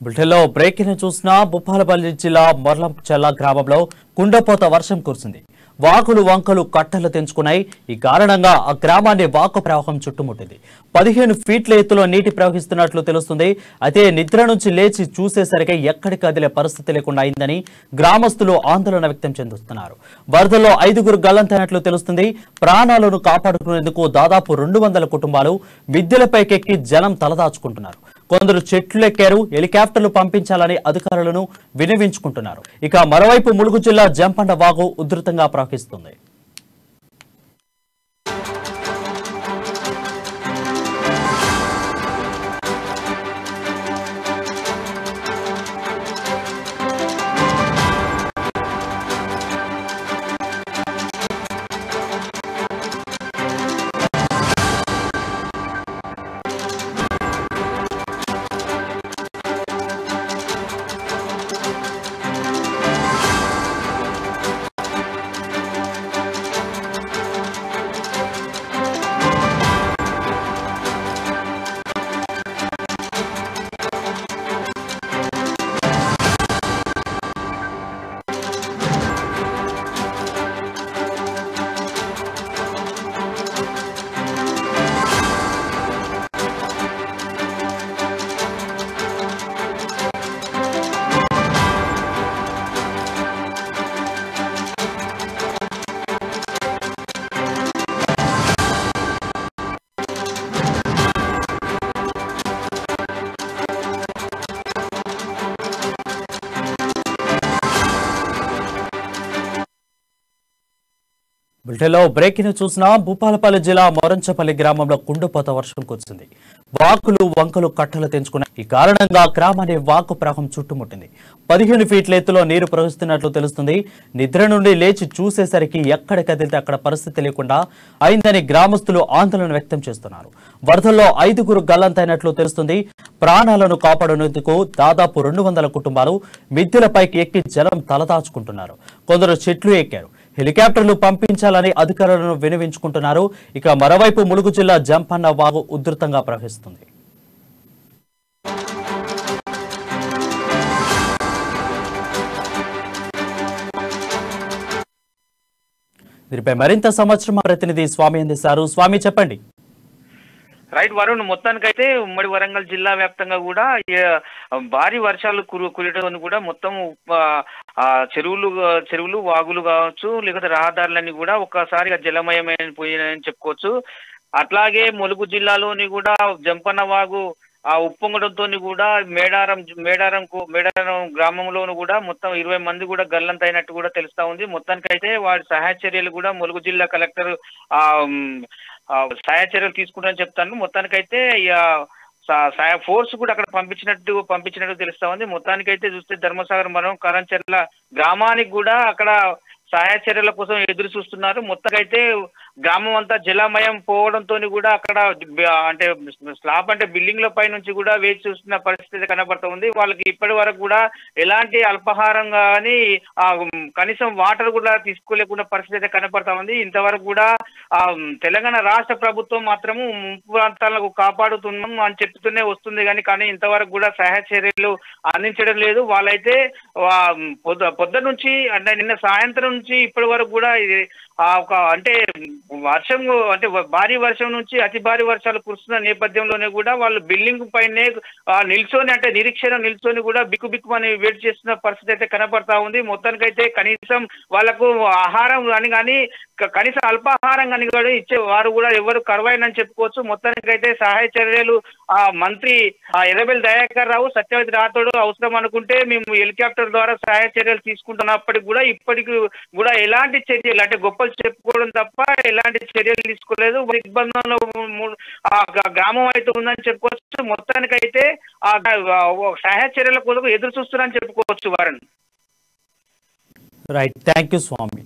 బుల్టెలో breaking చూసిన భూపాలపల్లి జిల్లా మొర్లంచెల్ల గ్రామంలో కుండపోత వర్షం కురిసింది. వాగులు వంకలు కట్టలు తెంచుకున్నాయి. ఈ కారణంగా ఆ గ్రామాన్ని వాగు ప్రవాహం చుట్టుముట్టింది. 15 ఫీట్ల ఎత్తులో నీటి ప్రవహిస్తున్నట్లు తెలుస్తుంది. అయితే నిద్ర నుంచి లేచి చూసేసరికి ఎక్కడికి కదిలే పరిస్థితి లేకుండా అయిందని గ్రామస్తులు ఆందోళన వ్యక్తం చేస్తున్నారు. వరదల్లో 5గురు గల్లంతైనట్లు తెలుస్తుంది. ప్రాణాలను కాపాడుకునేందుకు దాదాపు 200 కుటుంబాలు మిద్దెలపైకెక్కి జనం తలదాచుకుంటున్నారు. కొందరు చెట్లు ఎక్కారు. హెలికాప్టర్లు పంపించాలని అధికారులను విన్నవించుకుంటున్నారు. ఇక మరోవైపు ములుగు జిల్లా జంపండ వాగు ఉధృతంగా ప్రవహిస్తుంది. బుల్టెలో బ్రేకింగ్ చూసిన భూపాలపల్లి జిల్లా మొరంచపల్లి గ్రామంలో కుండపోత వర్షం కురిసింది. వాకులు వంకలు కట్టలు తెంచుకున్నాయి. ఈ కారణంగా గ్రామాన్ని వాగు ప్రవాహం చుట్టుముట్టింది. 15 ఫీట్ల ఎత్తులో నీరు ప్రవహిస్తున్నట్లు తెలుస్తుంది. నిద్ర నుండి లేచి చూసేసరికి ఎక్కడ కదిలితే అక్కడ పరిస్థితి లేకుండా అయిందని గ్రామస్తులు ఆందోళన వ్యక్తం చేస్తున్నారు. వరదల్లో 5గురు గల్లంతైనట్లు తెలుస్తుంది. ప్రాణాలను కాపాడేందుకు దాదాపు 200 కుటుంబాలు మిద్దెలపైకి ఎక్కి జనం తలదాచుకుంటున్నారు. కొందరు చెట్లు ఎక్కారు. హెలికాప్టర్లు పంపించాలని అధికారులను విన్నవించుకుంటున్నారు. ఇక మరోవైపు ములుగు జిల్లా జంపన్న వాగు ఉధృతంగా ప్రవహిస్తుంది. దీనిపై మరింత సమాచారం మా ప్రతినిధి స్వామి అందిస్తారు. స్వామి, చెప్పండి. రైట్ వరుణ్, మొత్తానికైతే ఉమ్మడి వరంగల్ జిల్లా వ్యాప్తంగా కూడా భారీ వర్షాలు కురియటం కూడా మొత్తం చెరువులు వాగులు కావచ్చు, లేకపోతే రహదారులన్నీ కూడా ఒక్కసారిగా జలమయమైపోయాయని చెప్పుకోవచ్చు. అట్లాగే ములుగు జిల్లాలోని కూడా జంపన్న వాగు ఉప్పొంగడంతో కూడా మేడారం గ్రామంలోను కూడా మొత్తం 20 మంది కూడా గల్లంతైనట్టు కూడా తెలుస్తా ఉంది. మొత్తానికైతే వారి సహాయ చర్యలు కూడా ములుగు జిల్లా కలెక్టర్ సహాయ చర్యలు తీసుకుంటారని చెప్తాను. మొత్తానికైతే ఫోర్స్ కూడా అక్కడ పంపించినట్టు తెలుస్తా ఉంది. మొత్తానికైతే చూస్తే ధర్మసాగర్ మనం కరంచెర్ల గ్రామానికి కూడా అక్కడ సహాయ చర్యల కోసం ఎదురు చూస్తున్నారు. మొత్తంకైతే గ్రామం అంతా జలమయం పోవడంతో కూడా అక్కడ అంటే స్లాబ్ అంటే బిల్డింగ్ల పై నుంచి కూడా వేచి చూస్తున్న పరిస్థితి కనబడుతూ ఉంది. వాళ్ళకి ఇప్పటి వరకు కూడా ఎలాంటి అల్పాహారం కానీ కనీసం వాటర్ కూడా తీసుకోలేకుండా పరిస్థితి అయితే కనబడతా ఉంది. ఇంతవరకు కూడా తెలంగాణ రాష్ట్ర ప్రభుత్వం మాత్రము ముంపు ప్రాంతాలకు కాపాడుతున్నాం అని చెప్తూనే వస్తుంది కానీ ఇంతవరకు కూడా సహాయ చర్యలు అందించడం లేదు. వాళ్ళైతే పొద్దు నుంచి అంటే నిన్న సాయంత్రం నుంచి ఇప్పటి వరకు కూడా అంటే వర్షం అంటే భారీ వర్షం నుంచి అతి భారీ వర్షాలు కురుస్తున్న నేపథ్యంలోనే కూడా వాళ్ళు బిల్డింగ్ పైనే నిల్చొని అంటే నిల్చొని కూడా బిక్కుబిక్కుమని వెయిట్ చేస్తున్న పరిస్థితి అయితే కనబడతా ఉంది. మొత్తానికైతే కనీసం వాళ్ళకు ఆహారం కానీ కనీసం అల్పాహారం కానీ కూడా ఇచ్చే వారు కూడా ఎవరు కరువైనని చెప్పుకోవచ్చు. మొత్తానికైతే సహాయ చర్యలు మంత్రి ఎర్రబెల్లి దయాకర్ రావు, సత్యవతి రాథోడ్ అవసరం అనుకుంటే మేము హెలికాప్టర్ ద్వారా సహాయ చర్యలు తీసుకుంటున్నప్పటికి కూడా ఇప్పటికి కూడా ఎలాంటి చర్యలు అంటే గొప్పలు చెప్పుకోవడం తప్ప ఎలాంటి చర్యలు తీసుకోలేదు. ఇబ్బందుల్లో గ్రామం అయితే ఉందని చెప్పుకోవచ్చు. మొత్తానికైతే సహాయ చర్యల కోసం ఎదురు చూస్తున్నారని చెప్పుకోవచ్చు. వారిని రైట్, థ్యాంక్ యూ స్వామి.